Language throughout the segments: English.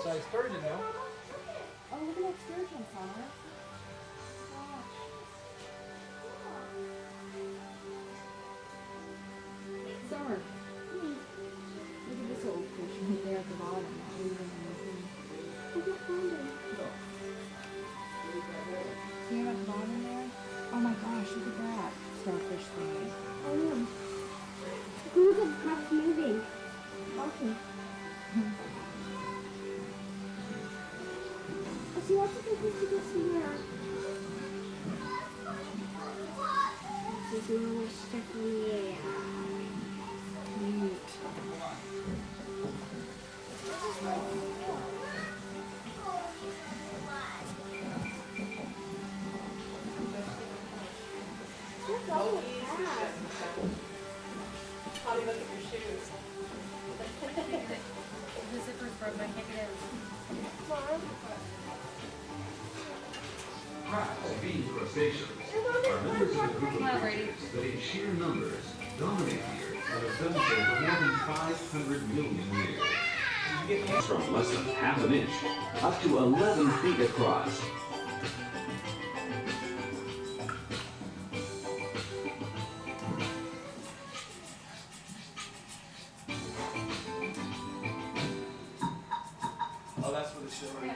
sized sturgeon, though. Oh, look at that sturgeon, Summer. Summer. Look at this old fish right there at the bottom. I can't find him. See him at the bottom there? Oh my gosh, look at that starfish thing. Oh yeah. Look at that's moving. Okay. See what's the difference to this here? This is more stuff in the air. Neat. What's all of that? Probably look at your shoes. The zipper's broke, I can't get it. Crabs, being crustaceans, are members of a group of creatures that in sheer numbers dominate the Earth and have done so for more than 500 million years. From less than half an inch up to 11 feet across. Oh, that's what it's showing.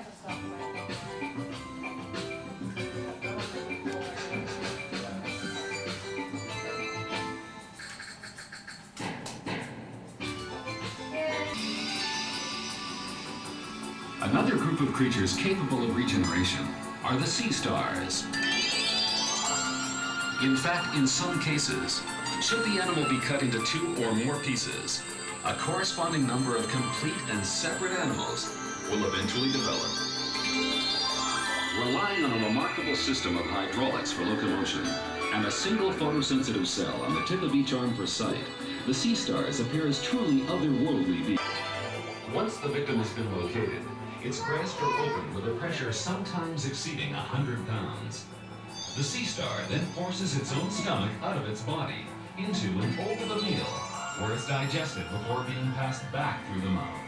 Another group of creatures capable of regeneration are the sea stars. In fact, in some cases, should the animal be cut into 2 or more pieces, a corresponding number of complete and separate animals will eventually develop. Relying on a remarkable system of hydraulics for locomotion and a single photosensitive cell on the tip of each arm for sight, the sea stars appear as truly otherworldly beings. Once the victim has been located, its breasts are open with a pressure sometimes exceeding 100 pounds. The sea star then forces its own stomach out of its body into and over the meal, where it's digested before being passed back through the mouth.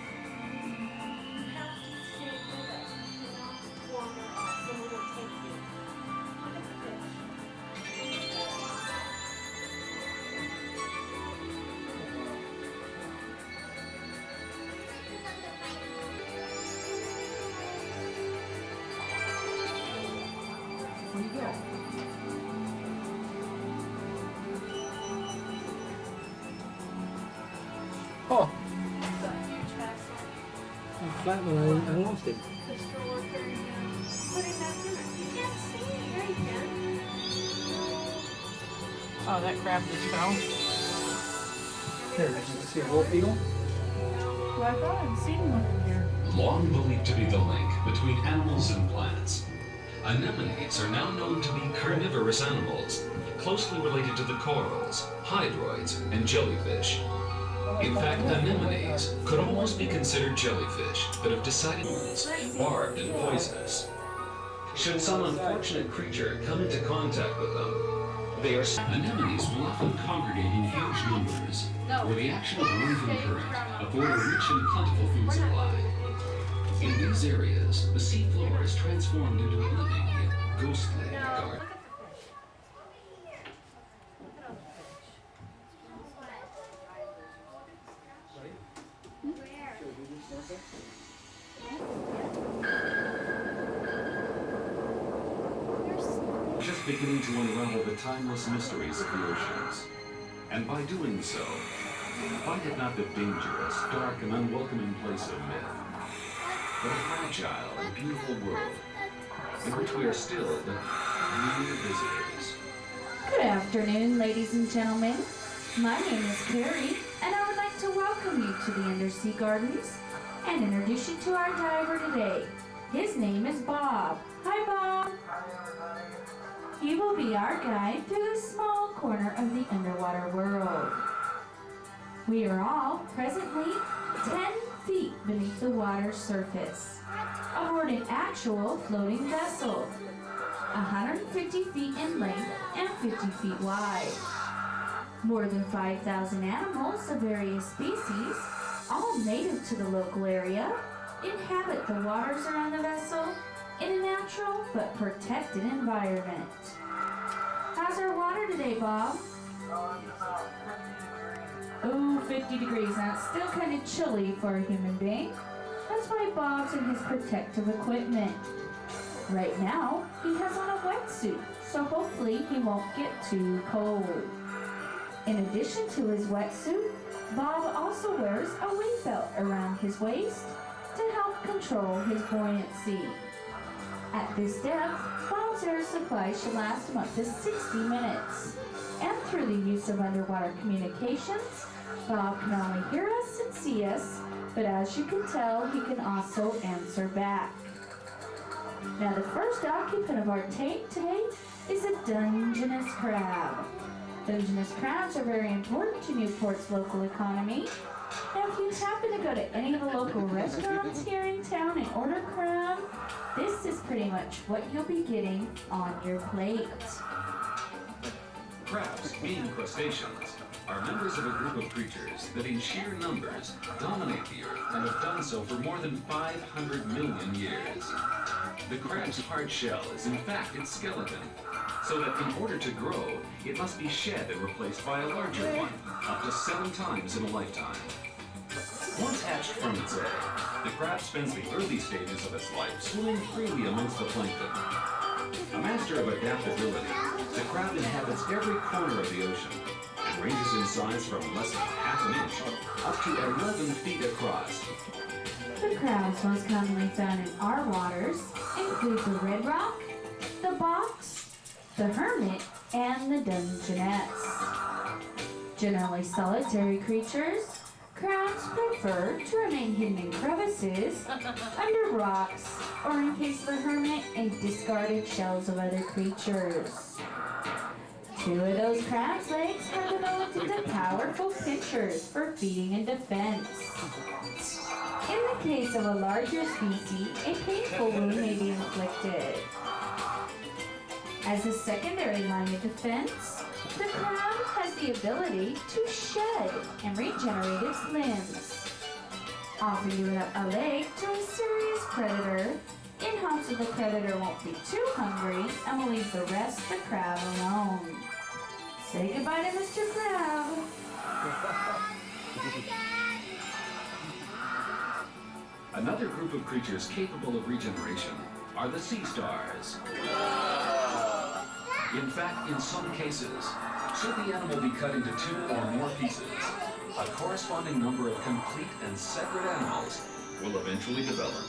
Where you go? Oh! I'm flat when I lost him. Oh, that crab just fell. There, did you see a wolf eagle? Well, I thought I'd seen one in here. Long believed to be the link between animals and plants, anemones are now known to be carnivorous animals, closely related to the corals, hydroids, and jellyfish. In fact, anemones could almost be considered jellyfish that have decided barbed and poisonous. Should some unfortunate creature come into contact with them, they are anemones will often congregate in huge numbers, where the action of wind and current afford a rich and plentiful food supply. In these areas, the sea floor is transformed into a living yet ghostly garden. Just beginning to unravel the timeless mysteries of the oceans. And by doing so, find it not the dangerous, dark, and unwelcoming place of myth, but a fragile and beautiful world in which we are still the mere visitors. Good afternoon, ladies and gentlemen. My name is Carrie, and I would like to welcome you to the Undersea Gardens and introduce you to our diver today. His name is Bob. Hi, Bob. He will be our guide through the small corner of the underwater world. We are all presently 10 feet beneath the water's surface, aboard an actual floating vessel, 150 feet in length and 50 feet wide. More than 5,000 animals of various species, all native to the local area, inhabit the waters around the vessel in a natural but protected environment. How's our water today, Bob? Oh, 50 degrees. Now it's still kind of chilly for a human being. That's why Bob's in his protective equipment. Right now, he has on a wetsuit, so hopefully he won't get too cold. In addition to his wetsuit, Bob also wears a weight belt around his waist to help control his buoyancy. At this depth, Bob's air supply should last him up to 60 minutes. And through the use of underwater communications, Bob can only hear us and see us, but as you can tell, he can also answer back. Now the first occupant of our tank today is a Dungeness crab. Dungeness crabs are very important to Newport's local economy. Now if you happen to go to any of the local restaurants here in town and order crab, this is pretty much what you'll be getting on your plate. Crabs, being crustaceans, are members of a group of creatures that in sheer numbers dominate the Earth and have done so for more than 500 million years. The crab's hard shell is in fact its skeleton, so that in order to grow, it must be shed and replaced by a larger one, up to 7 times in a lifetime. Once hatched from its egg, the crab spends the early stages of its life swimming freely amongst the plankton. A master of adaptability, the crab inhabits every corner of the ocean and ranges in size from less than half an inch up to 11 feet across. The crabs most commonly found in our waters include the red rock, the box, the hermit, and the Dungeness. Generally solitary creatures, crabs prefer to remain hidden in crevices, under rocks, or in case of the hermit, in discarded shells of other creatures. 2 of those crabs' legs have developed into powerful pinchers for feeding and defense. In the case of a larger species, a painful wound may be inflicted. As a secondary line of defense, the crab has the ability to shed and regenerate its limbs, often giving up a leg to a serious predator in hopes that the predator won't be too hungry and will leave the rest of the crab alone. Say goodbye to Mr. Crab. Another group of creatures capable of regeneration are the sea stars. In fact, in some cases, should the animal be cut into 2 or more pieces, a corresponding number of complete and separate animals will eventually develop.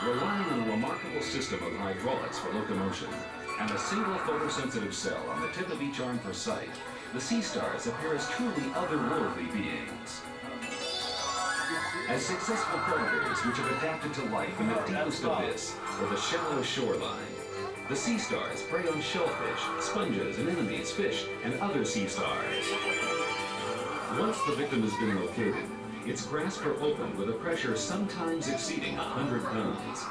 Relying on a remarkable system of hydraulics for locomotion and a single photosensitive cell on the tip of each arm for sight, the sea stars appear as truly otherworldly beings. As successful predators which have adapted to life in the deepest abyss or the shallowest shoreline, the sea stars prey on shellfish, sponges, anemones, fish, and other sea stars. Once the victim has been located, its grasps are opened with a pressure sometimes exceeding 100 pounds.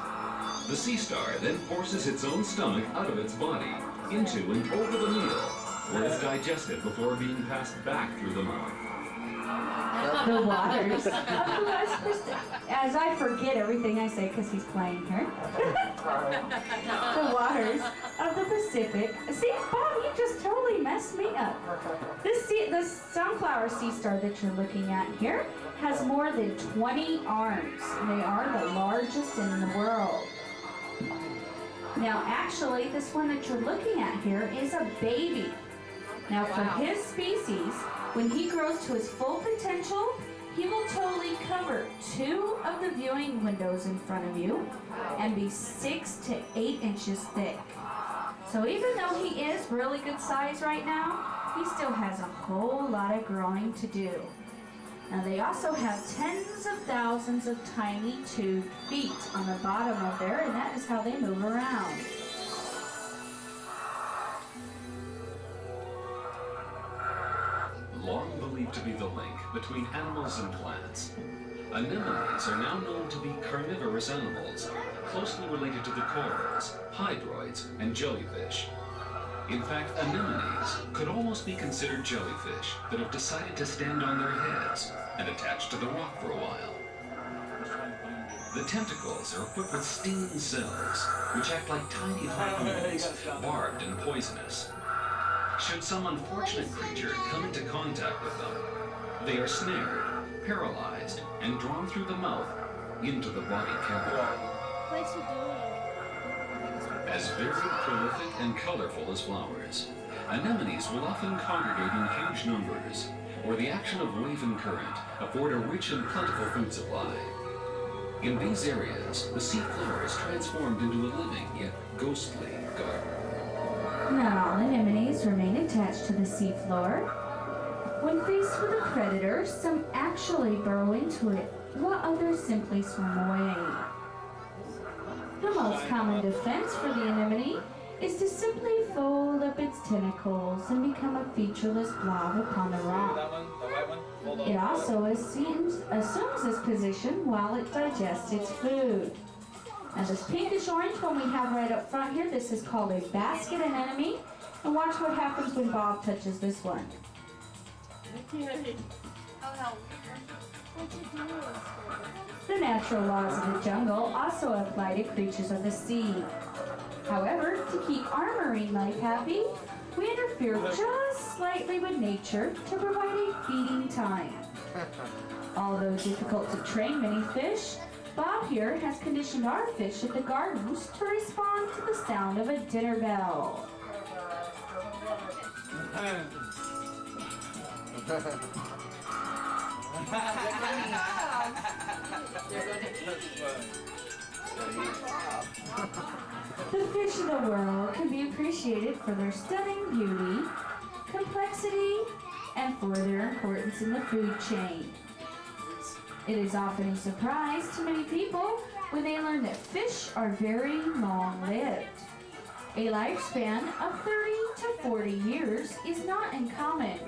The sea star then forces its own stomach out of its body, into and over the meal, where it's digested before being passed back through the mouth. The waters of the West Pacific. As I forget everything I say because he's playing here. The waters of the Pacific. See, Bob, you just totally messed me up. The sunflower sea star that you're looking at here has more than 20 arms. They are the largest in the world. Now, actually, this one that you're looking at here is a baby. Now, for his species, when he grows to his full potential, he will totally cover 2 of the viewing windows in front of you and be 6 to 8 inches thick. So even though he is really good size right now, he still has a whole lot of growing to do. Now they also have tens of thousands of tiny tube feet on the bottom of there, and that is how they move around. Long believed to be the link between animals and plants, anemones are now known to be carnivorous animals, closely related to the corals, hydroids, and jellyfish. In fact, anemones could almost be considered jellyfish that have decided to stand on their heads and attach to the rock for a while. The tentacles are equipped with stinging cells, which act like tiny harpoons, barbed and poisonous. Should some unfortunate creature come into contact with them, they are snared, paralyzed, and drawn through the mouth into the body cavity. What's he doing? As very prolific and colorful as flowers, anemones will often congregate in huge numbers, where the action of wave and current afford a rich and plentiful food supply. In these areas, the sea floor is transformed into a living yet ghostly garden. Not all anemones remain attached to the seafloor. When faced with a predator, some actually burrow into it, while others simply swim away. The most common defense for the anemone is to simply fold up its tentacles and become a featureless blob upon the rock. It also assumes this position while it digests its food. Now this pinkish orange one we have right up front here, this is called a basket anemone. And watch what happens when Bob touches this one. The natural laws of the jungle also apply to creatures of the sea. However, to keep our marine life happy, we interfere just slightly with nature to provide a feeding time. Although difficult to train many fish, Bob here has conditioned our fish at the gardens to respond to the sound of a dinner bell. The fish of the world can be appreciated for their stunning beauty, complexity, and for their importance in the food chain. It is often a surprise to many people when they learn that fish are very long-lived. A lifespan of 30 to 40 years is not uncommon.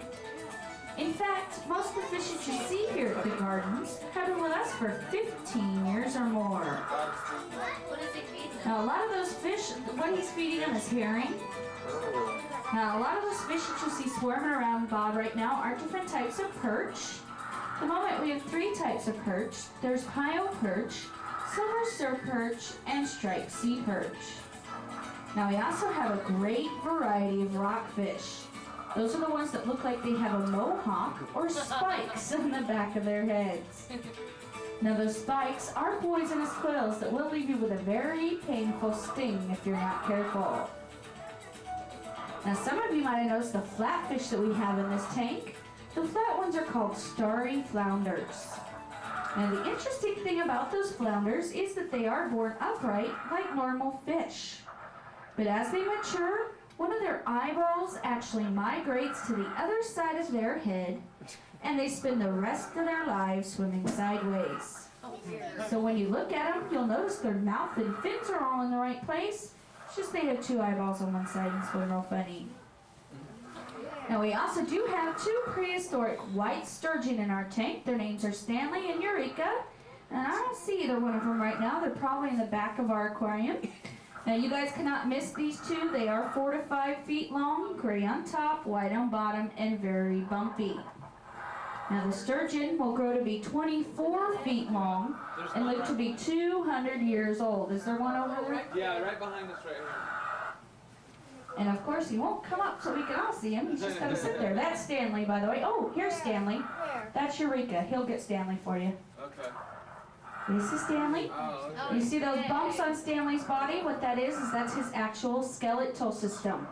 In fact, most of the fish that you see here at the gardens have been with us for 15 years or more. What is he feeding them? Now, a lot of those fish, what he's feeding them is herring. Now, a lot of those fish that you see swarming around Bob right now are different types of perch. At the moment, we have 3 types of perch. There's pio perch, silver surf perch, and striped sea perch. Now, we also have a great variety of rockfish. Those are the ones that look like they have a mohawk or spikes on the back of their heads. Now those spikes are poisonous quills that will leave you with a very painful sting if you're not careful. Now some of you might have noticed the flatfish that we have in this tank. The flat ones are called starry flounders. Now the interesting thing about those flounders is that they are born upright like normal fish. But as they mature, one of their eyeballs actually migrates to the other side of their head, and they spend the rest of their lives swimming sideways. So when you look at them, you'll notice their mouth and fins are all in the right place. It's just they have 2 eyeballs on one side and swim real funny. Now we also do have 2 prehistoric white sturgeon in our tank. Their names are Stanley and Eureka, and I don't see either one of them right now. They're probably in the back of our aquarium. Now you guys cannot miss these 2. They are 4 to 5 feet long, gray on top, white on bottom, and very bumpy. Now the sturgeon will grow to be 24 feet long and live to be 200 years old. Is there one over there? Yeah, right behind us right here. And of course he won't come up so we can all see him. He's just gonna sit there. That's Stanley, by the way. Oh, here's Stanley. Where? That's Eureka. He'll get Stanley for you. Okay. This is Stanley. Oh, okay. You see those bumps on Stanley's body? What that is that's his actual skeletal system.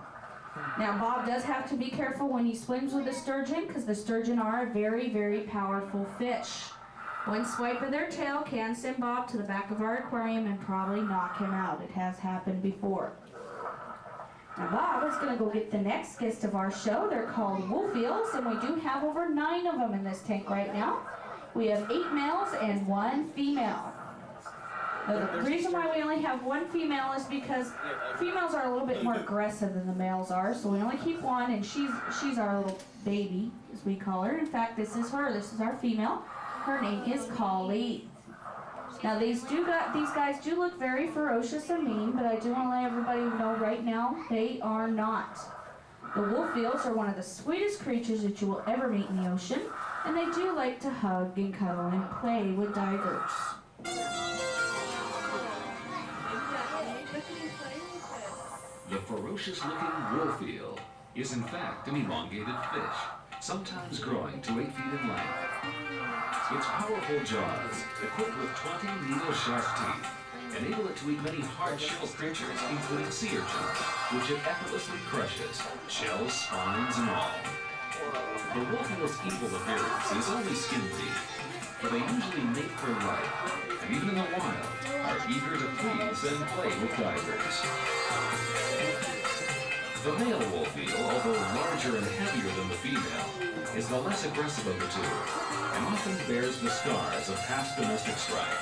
Now Bob does have to be careful when he swims with the sturgeon because the sturgeon are a very, very powerful fish. One swipe of their tail can send Bob to the back of our aquarium and probably knock him out. It has happened before. Now Bob is going to go get the next guest of our show. They're called wolf eels, and we do have over 9 of them in this tank right now. We have 8 males and 1 female. Now, the reason why we only have 1 female is because females are a little bit more aggressive than the males are, so we only keep 1, and she's our little baby, as we call her. In fact, this is her. This is our female. Her name is Collie. Now these guys do look very ferocious and mean, but I do want to let everybody know right now they are not. The wolf eels are one of the sweetest creatures that you will ever meet in the ocean, and they do like to hug and cuddle and play with divers. The ferocious-looking wolf eel is in fact an elongated fish, sometimes growing to 8 feet in length. Its powerful jaws, equipped with 20 needle-sharp teeth, enable it to eat many hard-shell creatures, including sea urchins, which it effortlessly crushes, shells, spines, and all. The wolf eel's evil appearance is only skin deep, for they usually mate for life, and even in the wild, are eager to please and play with divers. The male wolf eel, although larger and heavier than the female, is the less aggressive of the two, and often bears the scars of past domestic strife.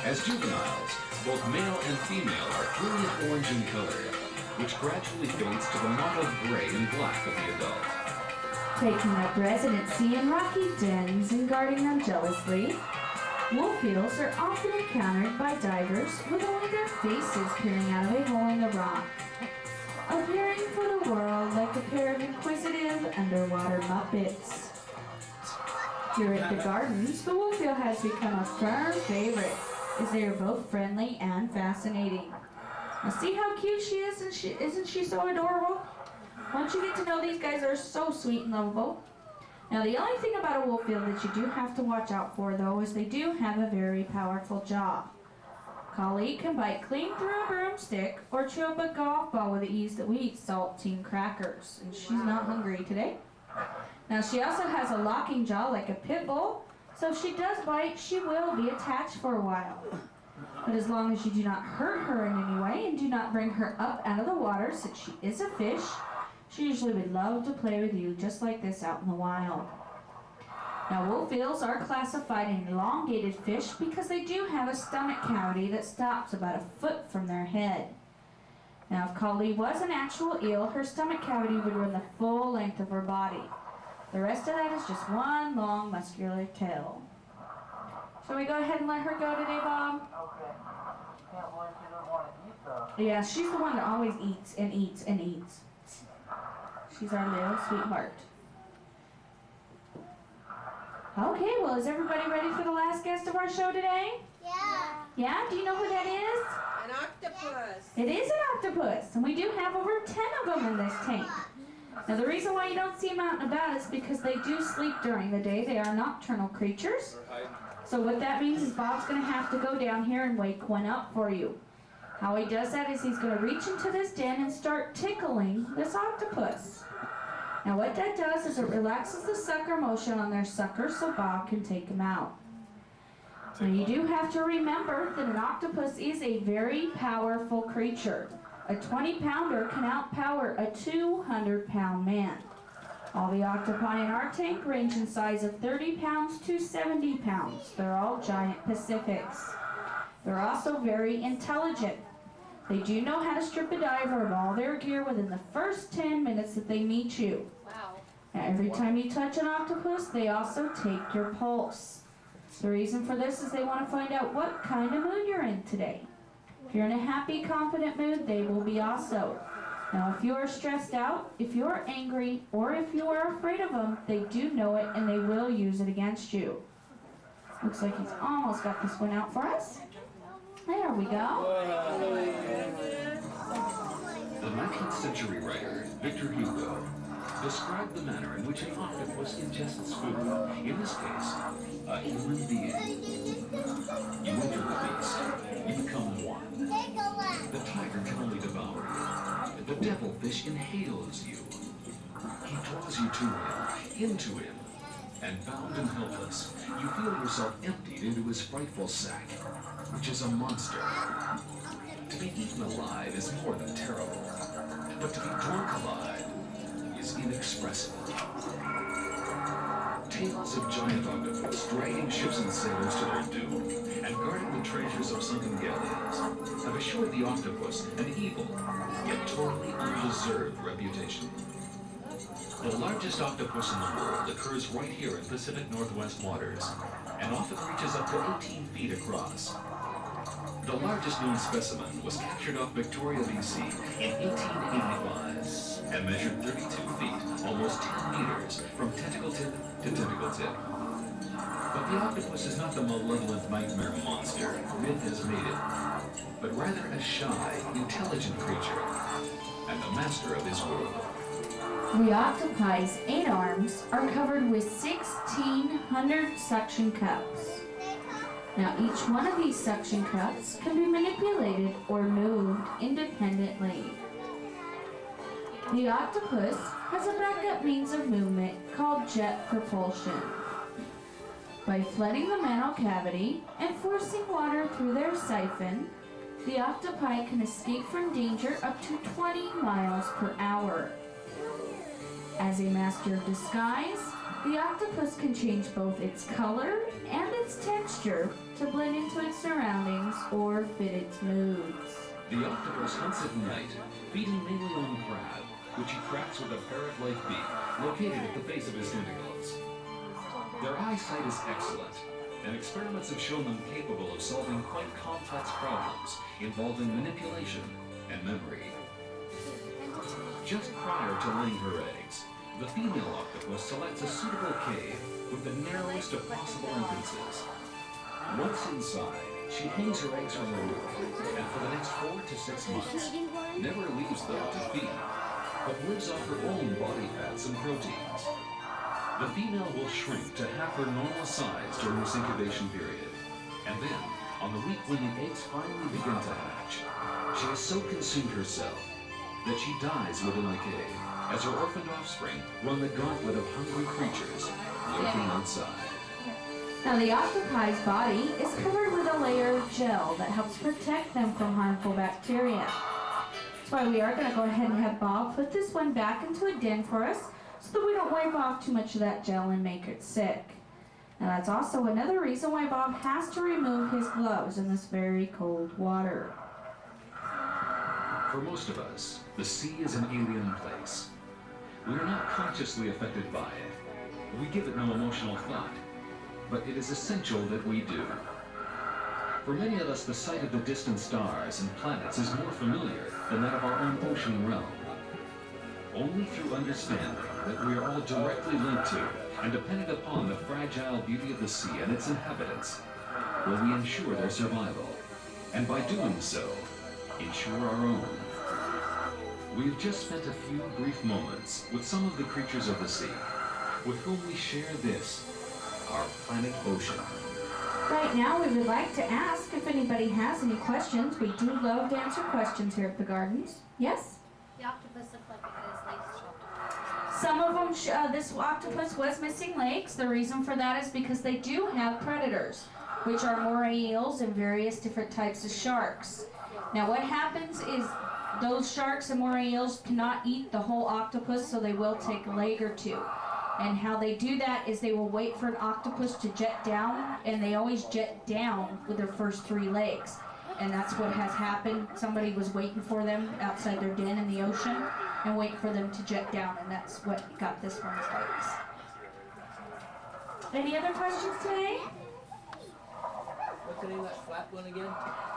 As juveniles, both male and female are brilliant orange in color, which gradually fades to the mottled gray and black of the adult. Taking up residency in rocky dens and guarding them jealously, wolf eels are often encountered by divers with only their faces peering out of a hole in the rock, appearing for the world like a pair of inquisitive underwater muppets. Here at the gardens, the wolf eel has become a firm favorite, as they are both friendly and fascinating. Now see how cute she is, and isn't she so adorable? Once you get to know these guys, are so sweet and lovable. Now the only thing about a wolf eel that you do have to watch out for, though, is they do have a very powerful jaw. Collie can bite clean through a broomstick or chew up a golf ball with the ease that we eat saltine crackers. And she's not hungry today. Now she also has a locking jaw like a pit bull, so if she does bite, she will be attached for a while. But as long as you do not hurt her in any way and do not bring her up out of the water, since she is a fish, she usually would love to play with you just like this out in the wild. Now wolf eels are classified an elongated fish because they do have a stomach cavity that stops about a foot from their head. Now if Collie was an actual eel, her stomach cavity would run the full length of her body. The rest of that is just one long muscular tail. Shall we go ahead and let her go today, Bob? Okay. Can't believe she doesn't want to eat though. Yeah, she's the one that always eats and eats and eats. She's our little sweetheart. Okay, well, is everybody ready for the last guest of our show today? Yeah. Yeah? Do you know who that is? An octopus. It is an octopus, and we do have over 10 of them in this tank. Now, the reason why you don't see them out and about is because they do sleep during the day. They are nocturnal creatures. So what that means is Bob's going to have to go down here and wake one up for you. How he does that is he's going to reach into this den and start tickling this octopus. Now what that does is it relaxes the sucker motion on their sucker so Bob can take him out. Now you do have to remember that an octopus is a very powerful creature. A 20-pounder can outpower a 200-pound man. All the octopi in our tank range in size of 30 pounds to 70 pounds. They're all giant Pacifics. They're also very intelligent. They do know how to strip a diver of all their gear within the first 10 minutes that they meet you. Wow. Now, every time you touch an octopus, they also take your pulse. The reason for this is they want to find out what kind of mood you're in today. If you're in a happy, confident mood, they will be also. Now, if you are stressed out, if you are angry, or if you are afraid of them, they do know it and they will use it against you. Looks like he's almost got this one out for us. There we go. The 19th century writer, Victor Hugo, described the manner in which an octopus ingests food, in this case, a human being. You enter the beast, you become one. The tiger can only devour you. The devilfish inhales you. He draws you to him, into him, and bound and helpless, you feel yourself emptied into his frightful sack, which is a monster. To be eaten alive is more than terrible, but to be drunk alive is inexpressible. Tales of giant octopus dragging ships and sailors to their doom and guarding the treasures of sunken galleons have assured the octopus an evil, yet totally undeserved reputation. The largest octopus in the world occurs right here in Pacific Northwest waters and often reaches up to 18 feet across. The largest known specimen was captured off Victoria, BC in 1885 and measured 32 feet, almost 10 meters, from tentacle tip to tentacle tip. But the octopus is not the malevolent nightmare monster myth has made it, but rather a shy, intelligent creature, and the master of his world. The octopi's 8 arms are covered with 1,600 suction cups. Now each one of these suction cups can be manipulated or moved independently. The octopus has a backup means of movement called jet propulsion. By flooding the mantle cavity and forcing water through their siphon, the octopi can escape from danger up to 20 miles per hour. As a master of disguise, the octopus can change both its color and its texture to blend into its surroundings or fit its moods. The octopus hunts at night, feeding mainly on crab, which he cracks with a parrot-like beak located at the base of his tentacles. Their eyesight is excellent, and experiments have shown them capable of solving quite complex problems involving manipulation and memory. Just prior to laying her eggs, the female octopus selects a suitable cave with the narrowest of possible entrances. Once inside, she hangs her eggs from the roof, and for the next 4 to 6 months, never leaves them to feed, but lives off her own body fats and proteins. The female will shrink to half her normal size during this incubation period, and then, on the week when the eggs finally begin to hatch, she has so consumed herself that she dies within the cave, as her orphaned offspring run the gauntlet of hungry creatures lurking outside. Now the octopi's body is covered with a layer of gel that helps protect them from harmful bacteria. That's why we are going to go ahead and have Bob put this one back into a den for us so that we don't wipe off too much of that gel and make it sick. Now that's also another reason why Bob has to remove his gloves in this very cold water. For most of us, the sea is an alien place. We are not consciously affected by it. We give it no emotional thought, but it is essential that we do. For many of us, the sight of the distant stars and planets is more familiar than that of our own ocean realm. Only through understanding that we are all directly linked to and dependent upon the fragile beauty of the sea and its inhabitants will we ensure their survival, and by doing so, ensure our own. We have just spent a few brief moments with some of the creatures of the sea, with whom we share this, our planet ocean. Right now we would like to ask if anybody has any questions. We do love to answer questions here at the gardens. Yes? The octopus looked like it had his legs chopped off. Some of them, this octopus was missing legs. The reason for that is because they do have predators, which are moray eels and various different types of sharks. Now what happens is those sharks and moray eels cannot eat the whole octopus, so they will take a leg or two. And how they do that is they will wait for an octopus to jet down, and they always jet down with their first 3 legs. And that's what has happened. Somebody was waiting for them outside their den in the ocean and waiting for them to jet down, and that's what got this one's legs. Any other questions today? What's the name of that flat one again?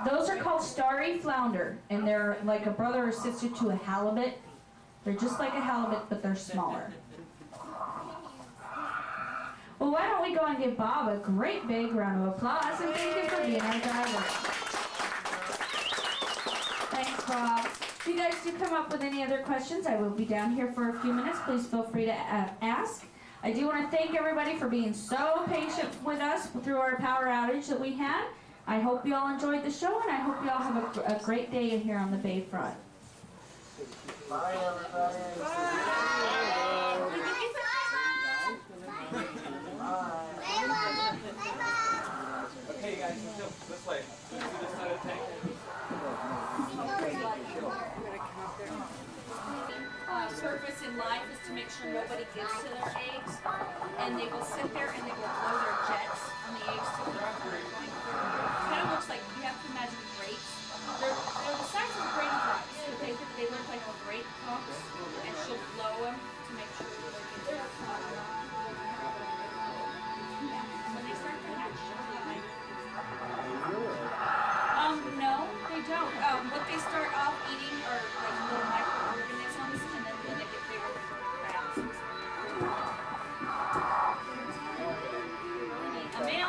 Those are called starry flounder, and they're like a brother or sister to a halibut. They're just like a halibut, but they're smaller. Well, why don't we go and give Bob a great big round of applause, and thank you for being our driver. Thanks, Bob. If you guys do come up with any other questions, I will be down here for a few minutes. Please feel free to ask. I do want to thank everybody for being so patient with us through our power outage that we had. I hope you all enjoyed the show, and I hope you all have a great day here on the Bayfront. Bye, everybody. Okay, guys, let's go this way. See this side of the tank? Purpose in life is to make sure nobody gets to their eggs, and they will sit there and they will blow their jets on the eggs to the going through. It kind of looks like, you have to imagine grapes. They're the size of grapevines, but they look like grape pumps, and she'll blow them to make sure that they get there. When they start to hatch, no, they don't. What they start off eating are like little microorganisms, and then when they get bigger, they grow crabs. Amanda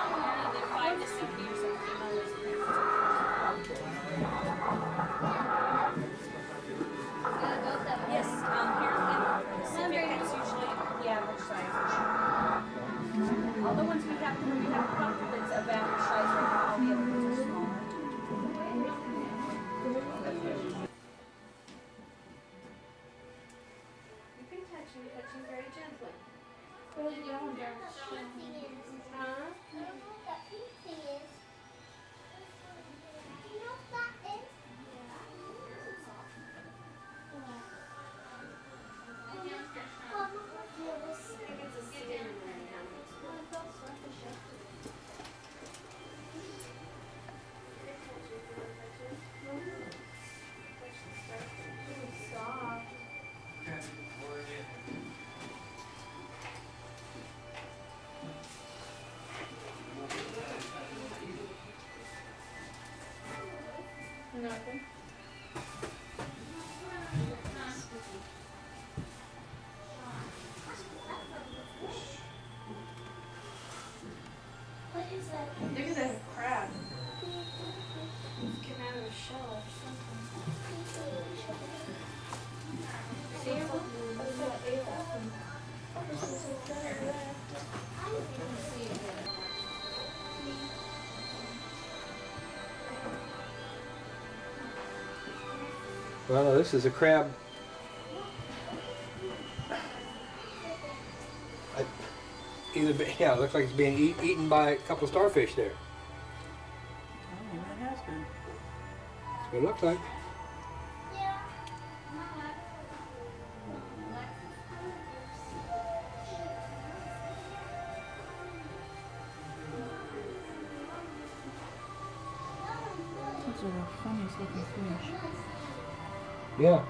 Nothing. What is that? Look at that crab. It came out of a shell or something. See it? Well, no, this is a crab. Yeah, it looks like it's being eaten by a couple of starfish there. Oh, it has been. That's what it looks like. Those are the funniest looking fish. Yeah.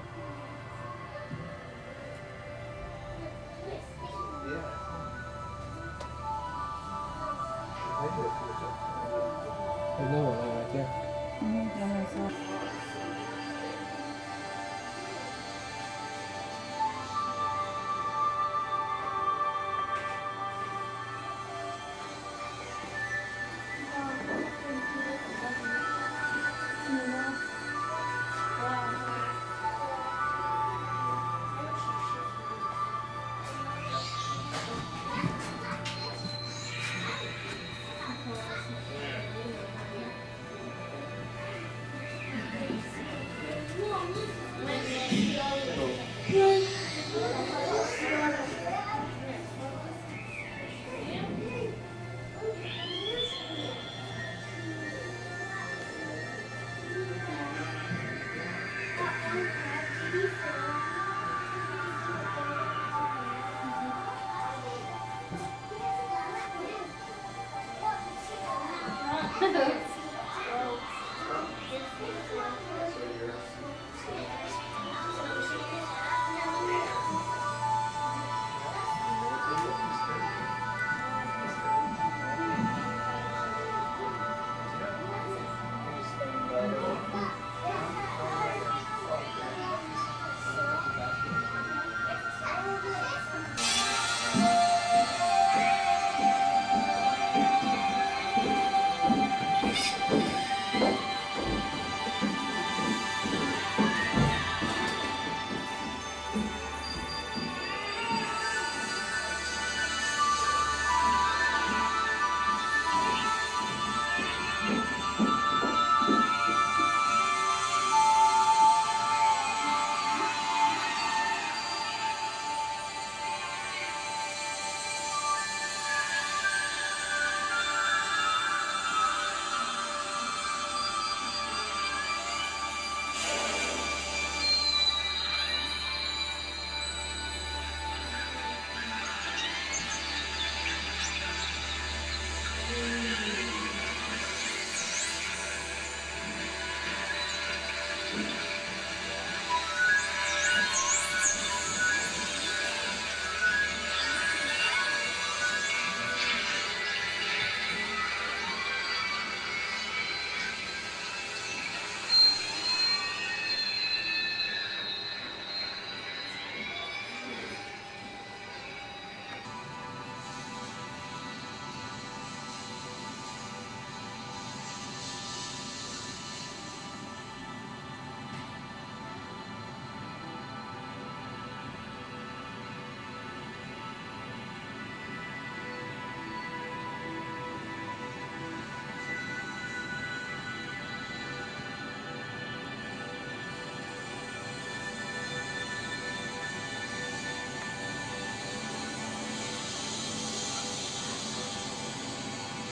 There's another one right there.